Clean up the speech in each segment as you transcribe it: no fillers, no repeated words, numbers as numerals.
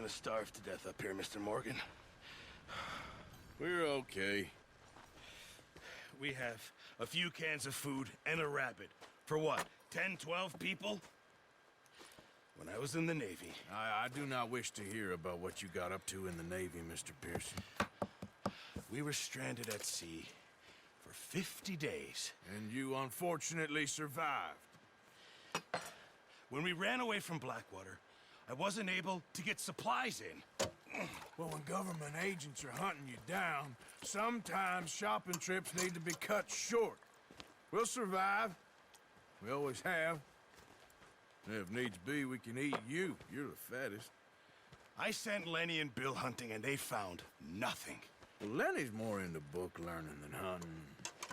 to starve to death up here, Mr. Morgan. We're okay. We have a few cans of food and a rabbit. For what, 10, 12 people? When I was in the Navy... I do not wish to hear about what you got up to in the Navy, Mr. Pearson. We were stranded at sea for 50 days. And you unfortunately survived. When we ran away from Blackwater, I wasn't able to get supplies in. Well, when government agents are hunting you down, sometimes shopping trips need to be cut short. We'll survive. We always have. And if needs be, we can eat you. You're the fattest. I sent Lenny and Bill hunting, and they found nothing. Well, Lenny's more into book learning than hunting.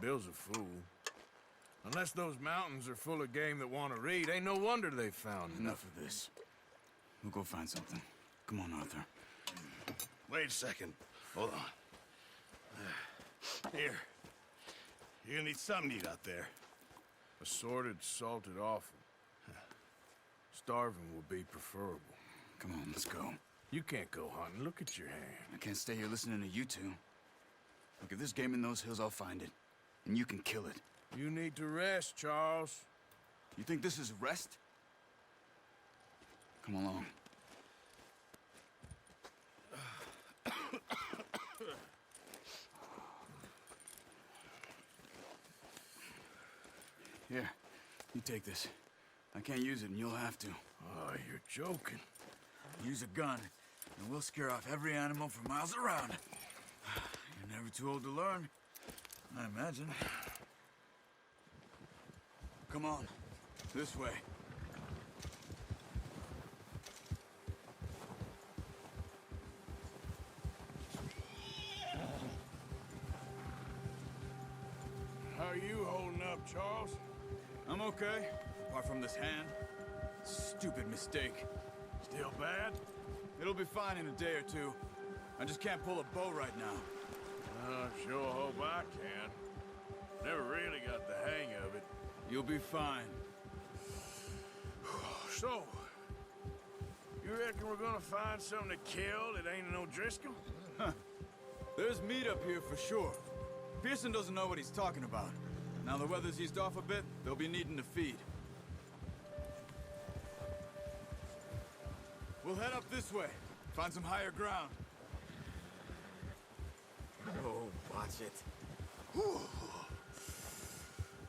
Bill's a fool. Unless those mountains are full of game that want to read, ain't no wonder they found Enough of this. We'll go find something. Come on, Arthur. Wait a second. Hold on. Here. You're gonna need something to eat out there. Assorted, salted offal. Starving would be preferable. Come on, let's go. You can't go hunting. Look at your hand. I can't stay here listening to you two. Look, if there's game in those hills, I'll find it. And you can kill it. You need to rest, Charles. You think this is rest? Come along. Here, you take this. I can't use it, and you'll have to. Oh, you're joking. Use a gun, and we'll scare off every animal for miles around. You're never too old to learn, I imagine. Come on, this way. How are you holding up, Charles? I'm okay, apart from this hand. Stupid mistake. Still bad? It'll be fine in a day or two. I just can't pull a bow right now. Sure hope I can. Never really got the hang of it. You'll be fine. So, you reckon we're gonna find something to kill that ain't no Driscoll? There's meat up here for sure. Pearson doesn't know what he's talking about. Now the weather's eased off a bit, they'll be needing to feed. We'll head up this way. Find some higher ground. Oh, watch it. Whew.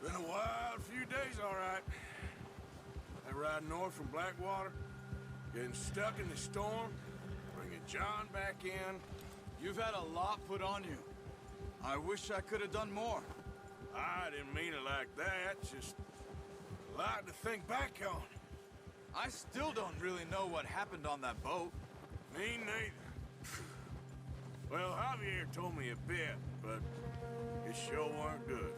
Been a wild few days, all right. That ride north from Blackwater, getting stuck in the storm, bringing John back in. You've had a lot put on you. I wish I could have done more. I didn't mean it like that, just a lot to think back on. I still don't really know what happened on that boat. Me neither. Well, Javier told me a bit, but it sure weren't good.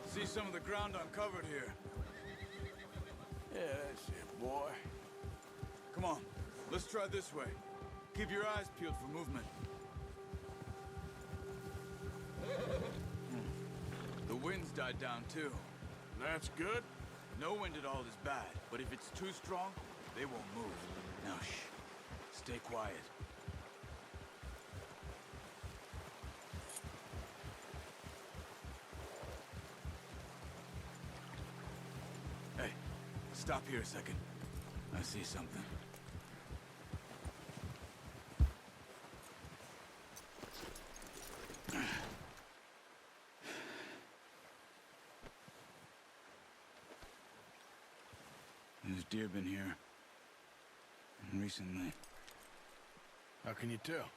See some of the ground uncovered here. Yeah, that's it, boy. Come on, let's try this way. Keep your eyes peeled for movement. The wind's died down too. That's good. No wind at all is bad, but if it's too strong, they won't move. Now shh, stay quiet. Hey, stop here a second. I see something. There's deer been here. recently. How can you tell?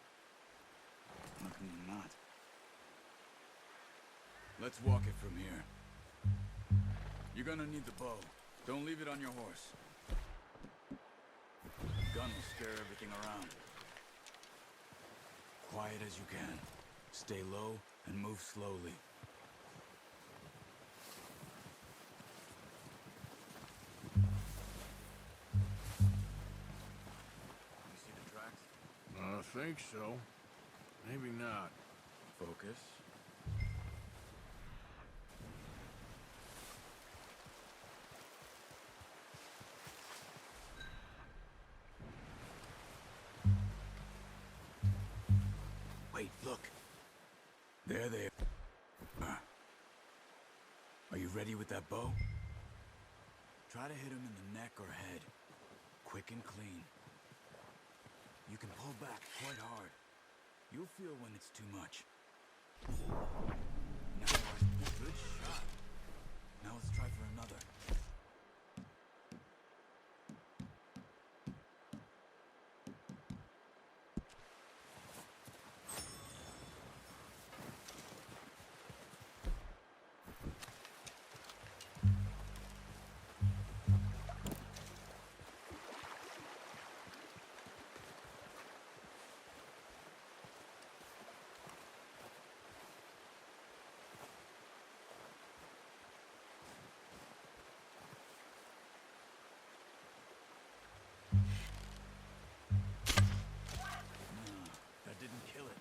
How can you not? Let's walk it from here. You're gonna need the bow. Don't leave it on your horse. The gun will scare everything around. Quiet as you can. Stay low and move slowly. You see the tracks? I think so. Maybe not. Focus. Wait, look. There they are. Are you ready with that bow? Try to hit him in the neck or head. Quick and clean. You can pull back quite hard. You'll feel when it's too much. Now, good shot. Now let's try for another. That didn't kill it.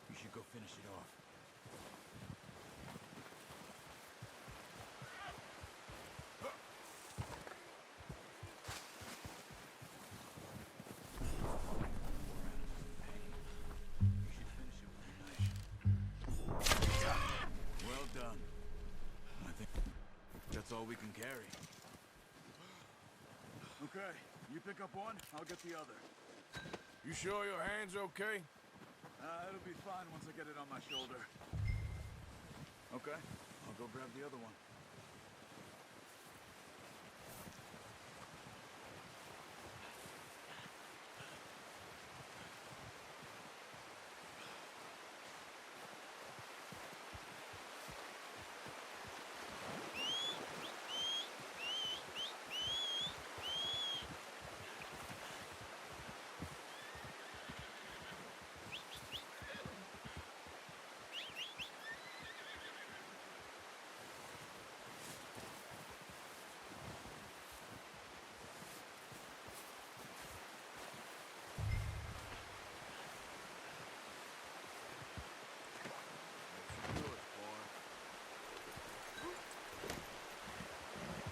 You should go finish it off. You should finish it with your knife. Well done. I think that's all we can carry. Okay, you pick up one, I'll get the other. You sure your hand's okay? It'll be fine once I get it on my shoulder. Okay, I'll go grab the other one.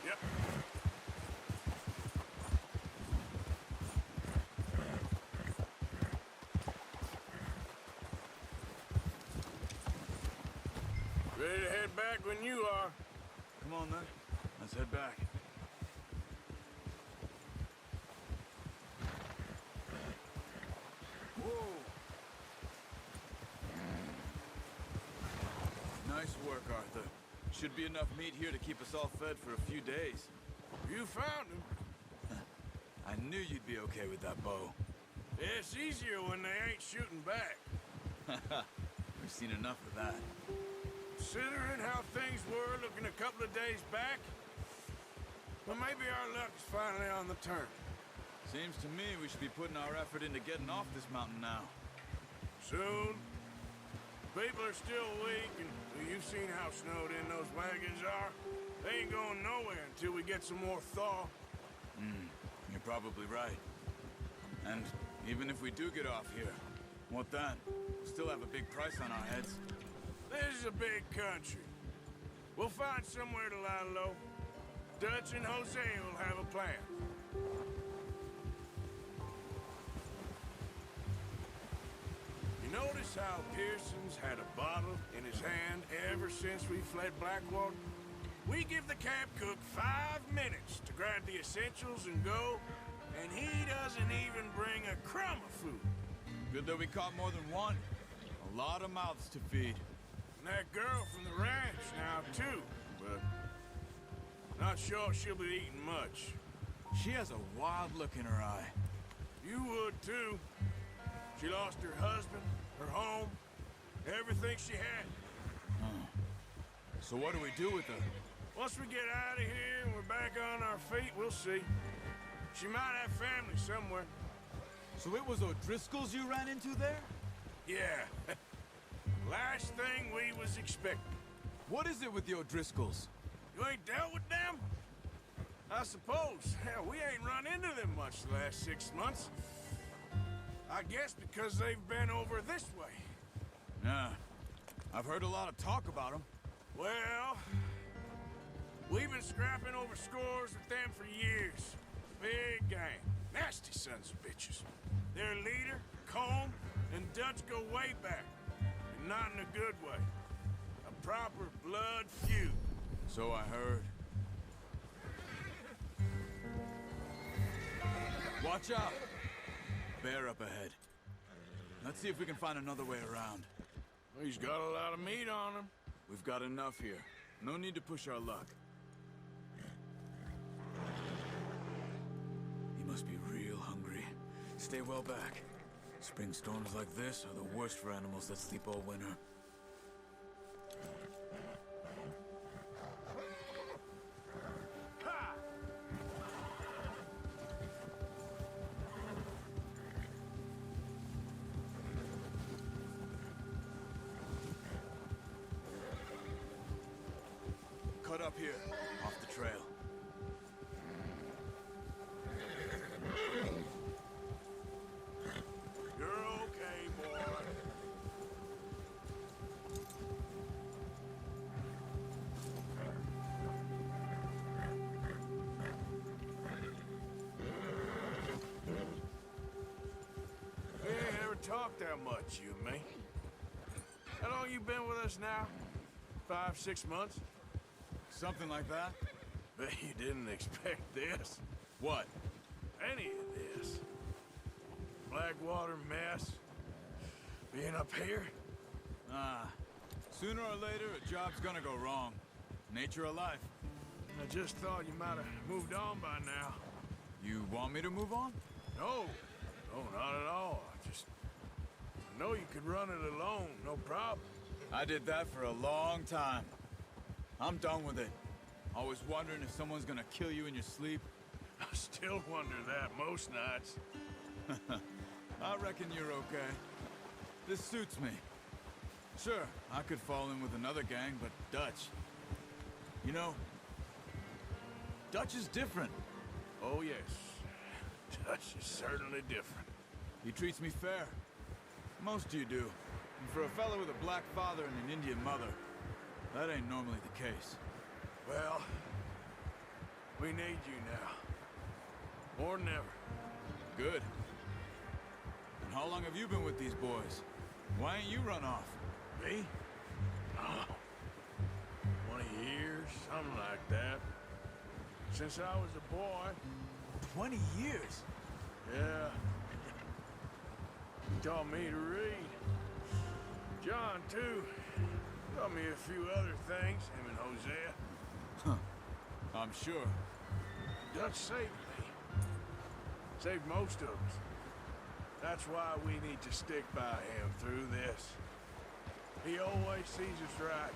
Yep. Ready to head back when you are. Come on then, let's head back. Whoa! Nice work, Arthur. Should be enough meat here to keep us all fed for a few days. You found him. I knew you'd be okay with that bow. It's easier when they ain't shooting back. We've seen enough of that. Considering how things were looking a couple of days back, well, maybe our luck's finally on the turn. Seems to me we should be putting our effort into getting off this mountain now. Soon. People are still weak, and well, you've seen how snowed in those wagons are. They ain't going nowhere until we get some more thaw. You're probably right. And even if we do get off here, what then? We'll still have a big price on our heads. This is a big country. We'll find somewhere to lie low. Dutch and Jose will have a plan. You notice how Pearson's had a bottle in his hand ever since we fled Blackwater? We give the camp cook 5 minutes to grab the essentials and go, and he doesn't even bring a crumb of food. Good that we caught more than one. A lot of mouths to feed. And that girl from the ranch now, too, but not sure she'll be eating much. She has a wild look in her eye. You would, too. She lost her husband, her home, everything she had. So what do we do with her? Once we get out of here and we're back on our feet, we'll see. She might have family somewhere. So it was O'Driscoll's you ran into there? Yeah. Last thing we was expecting. What is it with the O'Driscolls? You ain't dealt with them? I suppose. Hell, we ain't run into them much the last 6 months. I guess because they've been over this way. Yeah. I've heard a lot of talk about them. Well, we've been scrapping over scores with them for years. Big gang. Nasty sons of bitches. Their leader, Colm, and Dutch go way back. And not in a good way. A proper blood feud. So I heard. Watch out! Bear up ahead. Let's see if we can find another way around. He's got a lot of meat on him. We've got enough here. No need to push our luck. He must be real hungry. Stay well back. Spring storms like this are the worst for animals that sleep all winter. Cut up here, off the trail. You're okay, boy. We ain't ever talked that much, you and me. How long you been with us now? 5, 6 months? Something like that? Bet you didn't expect this. What? Any of this. Blackwater mess. Being up here. Ah. Sooner or later, a job's gonna go wrong. Nature of life. I just thought you might have moved on by now. You want me to move on? No. No, not at all. I know you could run it alone, no problem. I did that for a long time. I'm done with it. Always wondering if someone's gonna kill you in your sleep. I still wonder that most nights. I reckon you're okay. This suits me. Sure, I could fall in with another gang, but Dutch... You know, Dutch is different. Oh, yes. Dutch is certainly different. He treats me fair. Most of you do. And for a fellow with a black father and an Indian mother, that ain't normally the case. Well, we need you now. More than ever. Good. And how long have you been with these boys? Why ain't you run off? Me? Oh, 20 years, something like that. Since I was a boy. 20 years? Yeah. He taught me to read. John, too. Taught me a few other things, him and Hosea. Huh. I'm sure. Dutch saved me. Saved most of us. That's why we need to stick by him through this. He always sees us right.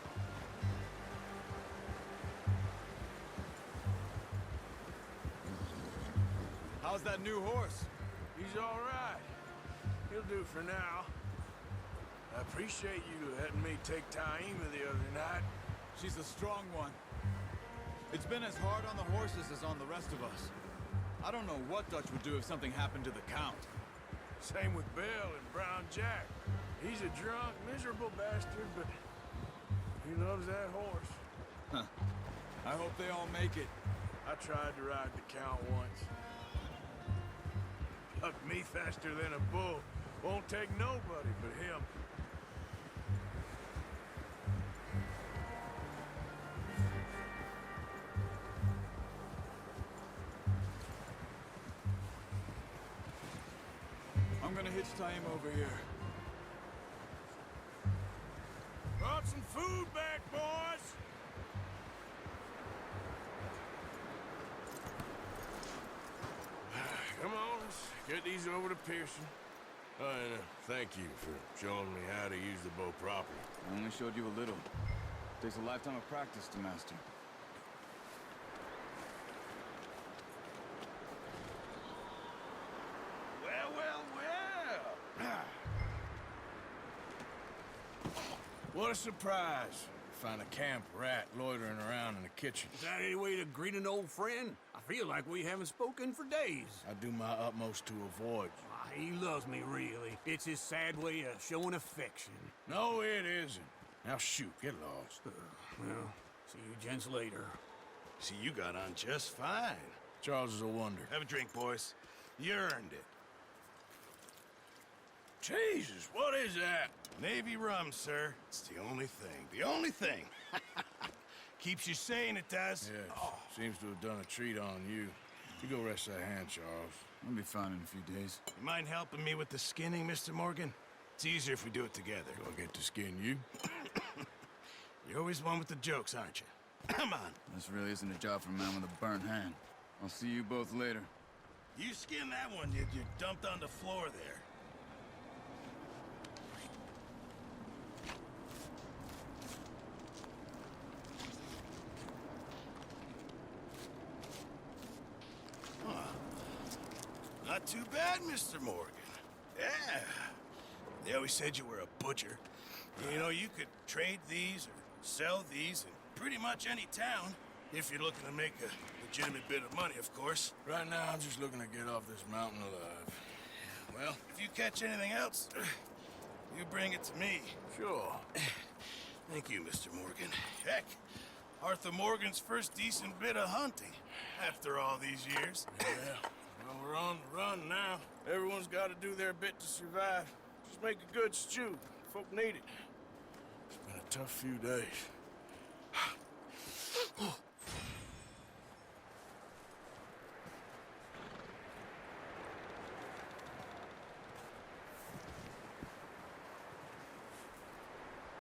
How's that new horse? He's all right. He'll do for now. I appreciate you letting me take Taima the other night. She's a strong one. It's been as hard on the horses as on the rest of us. I don't know what Dutch would do if something happened to the Count. Same with Bill and Brown Jack. He's a drunk, miserable bastard, but he loves that horse. Huh. I hope they all make it. I tried to ride the Count once. Bucked me faster than a bull. Won't take nobody but him. I'm gonna hitch Taima over here. Brought some food back, boys! Come on, let's Get these over to Pearson. Oh, and thank you for showing me how to use the bow properly. I only showed you a little. Takes a lifetime of practice to master. Well, well, well. What a surprise. Find a camp rat loitering around in the kitchen. Is that any way to greet an old friend? I feel like we haven't spoken for days. I do my utmost to avoid you. He loves me, really. It's his sad way of showing affection. No, it isn't. Now shoot, get lost. Well, see you gents later. See, you got on just fine. Charles is a wonder. Have a drink, boys. You earned it. Jesus, what is that? Navy rum, sir. It's the only thing. The only thing. Keeps you sane, it does. Yeah, seems to have done a treat on you. You go rest that hand, Charles. I'll be fine in a few days. You mind helping me with the skinning, Mr. Morgan? It's easier if we do it together. Do I get to skin you? You're always one with the jokes, aren't you? Come on. This really isn't a job for a man with a burnt hand. I'll see you both later. You skin that one you dumped on the floor there. Not too bad, Mr. Morgan. Yeah. They always said you were a butcher. You know, you could trade these or sell these in pretty much any town, if you're looking to make a legitimate bit of money, of course. Right now, I'm just looking to get off this mountain alive. Well, if you catch anything else, you bring it to me. Sure. Thank you, Mr. Morgan. Heck, Arthur Morgan's first decent bit of hunting after all these years. Yeah. Well, we're on the run now. Everyone's got to do their bit to survive. Just make a good stew. Folk need it. It's been a tough few days.